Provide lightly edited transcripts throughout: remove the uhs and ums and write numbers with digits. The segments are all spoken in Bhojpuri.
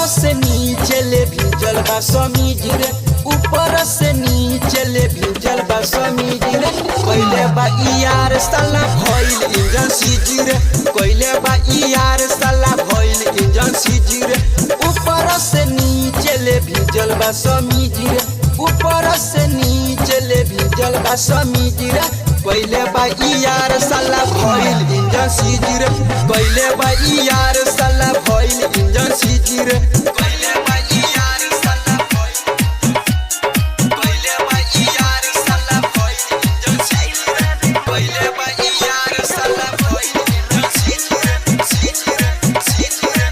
से नीचे ले भिजल बा समीज रे, ऊपर से नीचे ले भिजल बा समीज रे। कोइले बा यार साला भइल इंजन सीज रे, कोइले बा यार साला भइल इंजन सीज रे। ऊपर से नीचे ले भिजल बा समीज रे, ऊपर से नीचे ले भिजल बा समीज रे। कोइले बा यार साला भइल इंजन सीज रे, कोइले बा यार साला भइल इंजन सीज रे। कोइले बा यार साला भइल, कोइले बा यार साला भइल इंजन सीज रे, कोइले बा यार साला भइल इंजन सीज रे, सीज रे, सीज रे।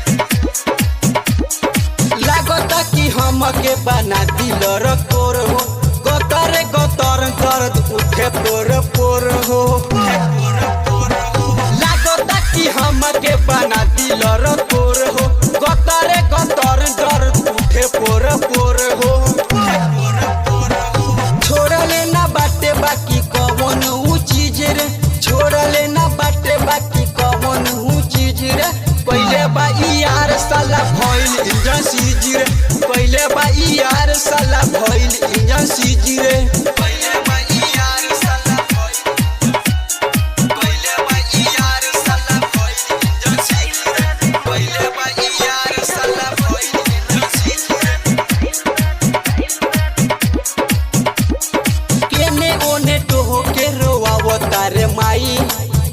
लागता कि हमके बना दिल रकोर हो, गतरे गतर दर्द उठे पोर पोर हो। लागता कि हमके बना दिल रकोर हो, गतरे गतर दर्द उठे पोर पोर हो। छोड़ लेना बाटे बाकी कौन ऊ चीज रे, छोड़ लेना बाटे बाकी कौन ऊ चीज रे। पहले बा यार साला भइल इंजन सीज रे, पहले बा यार साला भइल इंजन सीज रे। पहले बा यार साला भइल, पहले बा यार साला भइल इंजन सीज रे, पहले बा यार साला भइल इंजन सीज रे। केने ओने टोहो के रोवावता रे माई,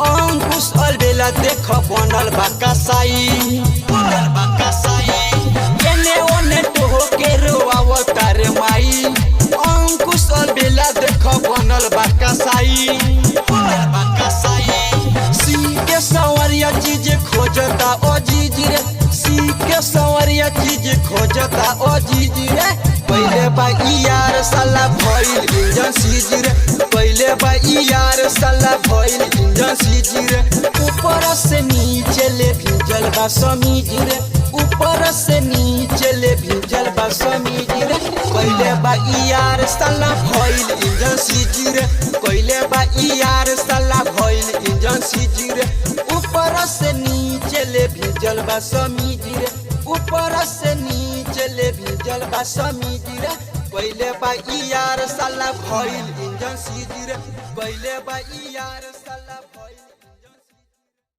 अंकुश अलबेला देख बनल बा कसाई, बनल बा कसाई। केने ओने टोहो के रोवावता रे माई, अंकुश अलबेला देख बनल बा कसाई, बनल बा कसाई। सी के सवरिया चीज खोजता ओ जीज रे, सी के सवरिया चीज खोजता ओ जीज रे। पहले बा यार साला भइल इंजन सीज रे, पहले बा यार साला भइल इंजन सीज रे। ऊपर से नीचे ले भिजल बा समीज रे, ऊपर से नीचे ले भिजल बा समीज रे। पहले बा यार साला भइल इंजन सीज रे, पहले बा यार साला भइल इंजन सीज रे। ऊपर से नीचे ले भिजल बा समीज रे, ऊपर से नीचे ले भिजल बा समीज रे। पहले बा यार साला भइल इंजन सीज रे, पहले बा यार साला भइल।